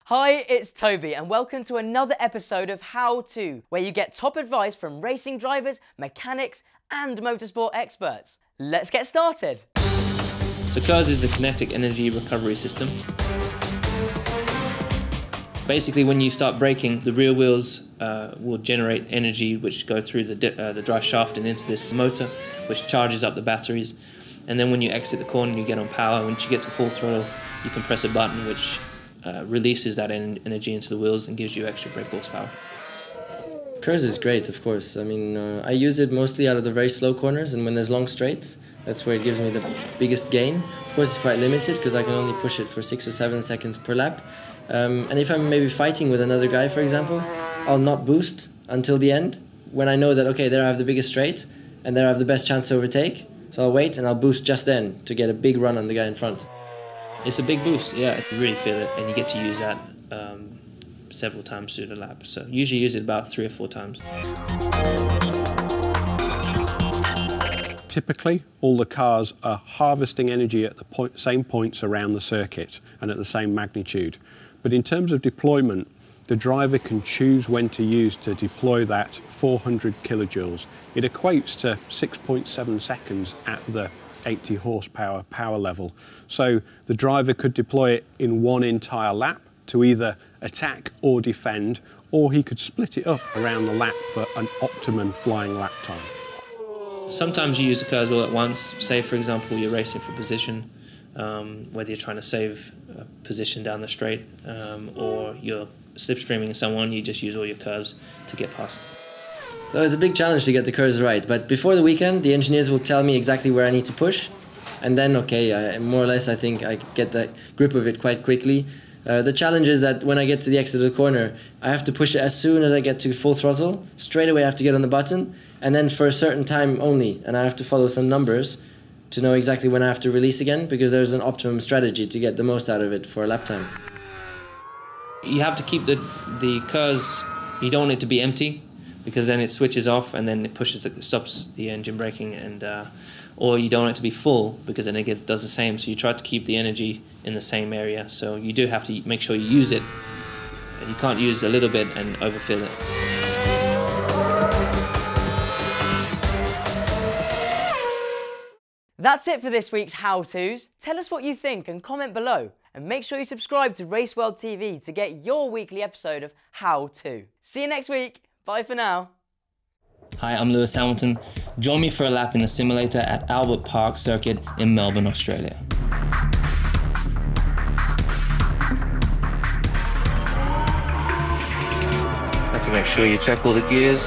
Hi, it's Toby and welcome to another episode of How To, where you get top advice from racing drivers, mechanics and motorsport experts. Let's get started. So KERS is a kinetic energy recovery system. Basically, when you start braking, the rear wheels will generate energy which go through the drive shaft and into this motor, which charges up the batteries. And then when you exit the corner, you get on power. Once you get to full throttle, you can press a button which releases that energy into the wheels and gives you extra brake horsepower. KERS is great, of course. I mean, I use it mostly out of the very slow corners and when there's long straights. That's where it gives me the biggest gain. Of course, it's quite limited because I can only push it for 6 or 7 seconds per lap. And if I'm maybe fighting with another guy, for example, I'll not boost until the end when I know that, okay, there I have the biggest straight and there I have the best chance to overtake. So I'll wait and I'll boost just then to get a big run on the guy in front. It's a big boost, yeah. You really feel it, and you get to use that several times through the lap. So usually use it about 3 or 4 times. Typically, all the cars are harvesting energy at the same points around the circuit and at the same magnitude. But in terms of deployment, the driver can choose when to use to deploy that 400 kilojoules. It equates to 6.7 seconds at the 80 horsepower power level. So the driver could deploy it in one entire lap to either attack or defend, or he could split it up around the lap for an optimum flying lap time. Sometimes you use the KERS all at once. Say, for example, you're racing for position, whether you're trying to save a position down the straight or you're slipstreaming someone, you just use all your KERS to get past. So it's a big challenge to get the KERS right, but before the weekend, the engineers will tell me exactly where I need to push, and then, okay, more or less I think I get the grip of it quite quickly. The challenge is that when I get to the exit of the corner, I have to push it as soon as I get to full throttle. Straight away I have to get on the button, and then for a certain time only, and I have to follow some numbers to know exactly when I have to release again, because there's an optimum strategy to get the most out of it for a lap time. You have to keep the KERS, you don't want it to be empty, because then it switches off and then it stops the engine braking, and or you don't want it to be full because then it does the same. So you try to keep the energy in the same area. So you do have to make sure you use it. You can't use a little bit and overfill it. That's it for this week's How-Tos. Tell us what you think and comment below. And make sure you subscribe to RaceWorldTV to get your weekly episode of How To. See you next week. Bye for now. Hi, I'm Lewis Hamilton. Join me for a lap in the simulator at Albert Park Circuit in Melbourne, Australia. Have to make sure you check all the gears.